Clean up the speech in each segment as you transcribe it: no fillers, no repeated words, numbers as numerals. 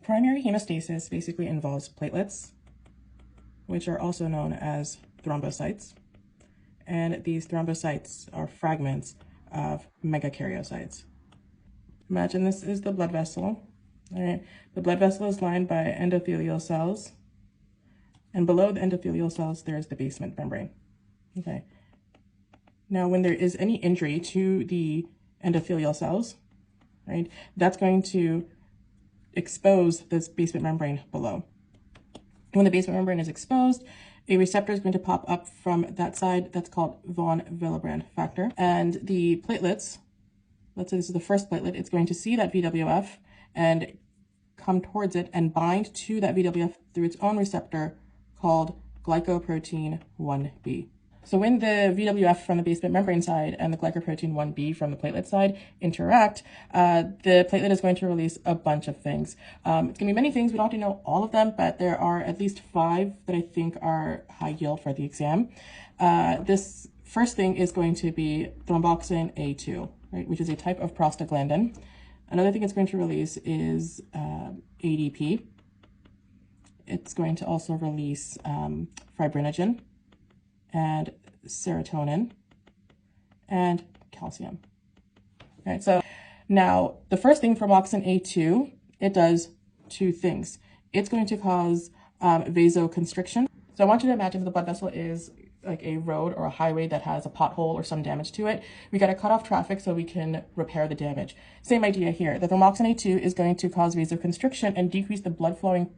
Primary hemostasis basically involves platelets, which are also known as thrombocytes. And these thrombocytes are fragments of megakaryocytes. Imagine this is the blood vessel. All right. The blood vessel is lined by endothelial cells. And below the endothelial cells, there's the basement membrane. Okay. Now, when there is any injury to the endothelial cells, right, that's going to expose this basement membrane below. When the basement membrane is exposed, a receptor is going to pop up from that side. That's called von Willebrand factor. And the platelets, let's say this is the first platelet, it's going to see that VWF and come towards it and bind to that VWF through its own receptor called glycoprotein 1b. So when the VWF from the basement membrane side and the glycoprotein 1b from the platelet side interact, the platelet is going to release a bunch of things. It's going to be many things. We don't have to know all of them, but there are at least 5 that I think are high yield for the exam. This first thing is going to be thromboxane A2, right, which is a type of prostaglandin. Another thing it's going to release is ADP. It's going to also release fibrinogen and serotonin and calcium. All right, so now the first thing, thromboxane A2, it does 2 things. It's going to cause vasoconstriction. So I want you to imagine the blood vessel is like a road or a highway that has a pothole or some damage to it. We got to cut off traffic so we can repair the damage. Same idea here. The thromboxane A2 is going to cause vasoconstriction and decrease the blood flowing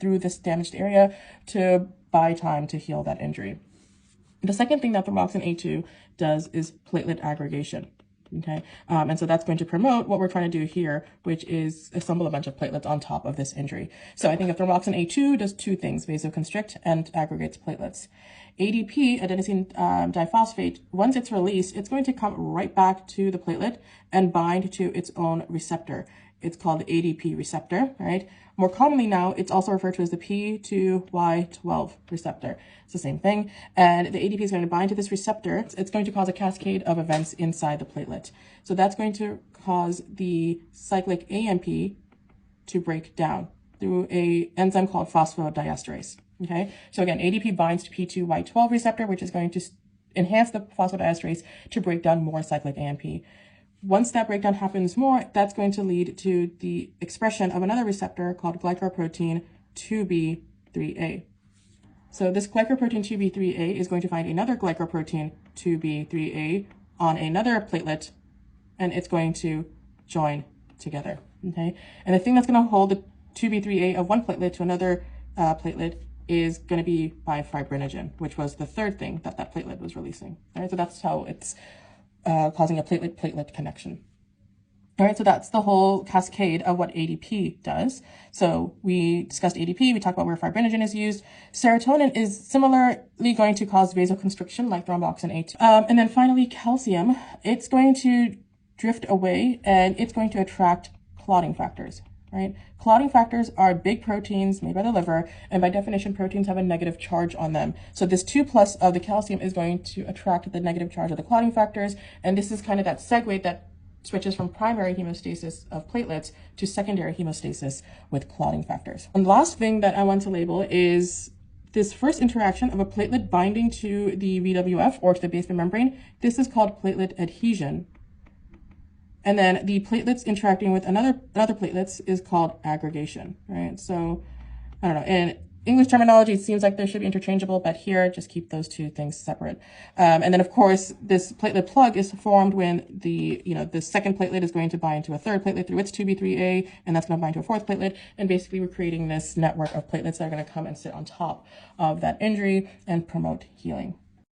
through this damaged area to buy time to heal that injury. The second thing that thromboxane A2 does is platelet aggregation. Okay, and so that's going to promote what we're trying to do here, which is assemble a bunch of platelets on top of this injury. So I think if thromboxane A2 does 2 things, vasoconstrict and aggregates platelets. ADP, adenosine diphosphate, once it's released, it's going to come right back to the platelet and bind to its own receptor. It's called the ADP receptor, right? More commonly now, it's also referred to as the P2Y12 receptor. It's the same thing. And the ADP is going to bind to this receptor. It's going to cause a cascade of events inside the platelet. So that's going to cause the cyclic AMP to break down through an enzyme called phosphodiesterase. Okay, so again, ADP binds to P2Y12 receptor, which is going to enhance the phosphodiesterase to break down more cyclic AMP. Once that breakdown happens more, that's going to lead to the expression of another receptor called glycoprotein 2b3a. So this glycoprotein 2b3a is going to find another glycoprotein 2b3a on another platelet, and it's going to join together. Okay, and the thing that's going to hold the 2b3a of one platelet to another platelet is going to be by fibrinogen, which was the third thing that that platelet was releasing. All right, so that's how it's causing a platelet-platelet connection. All right, so that's the whole cascade of what ADP does. So we discussed ADP, we talked about where fibrinogen is used. Serotonin is similarly going to cause vasoconstriction like thromboxane A2. And then finally, calcium, it's going to drift away and it's going to attract clotting factors, right? Clotting factors are big proteins made by the liver, and by definition, proteins have a negative charge on them. So this 2+ of the calcium is going to attract the negative charge of the clotting factors, and this is kind of that segue that switches from primary hemostasis of platelets to secondary hemostasis with clotting factors. And the last thing that I want to label is this first interaction of a platelet binding to the VWF or to the basement membrane. This is called platelet adhesion. And then the platelets interacting with another platelets is called aggregation, right? So, I don't know, in English terminology, it seems like they should be interchangeable, but here, just keep those 2 things separate. And then, of course, this platelet plug is formed when the second platelet is going to bind to a third platelet through its 2b3a, and that's going to bind to a fourth platelet. And basically, we're creating this network of platelets that are going to come and sit on top of that injury and promote healing.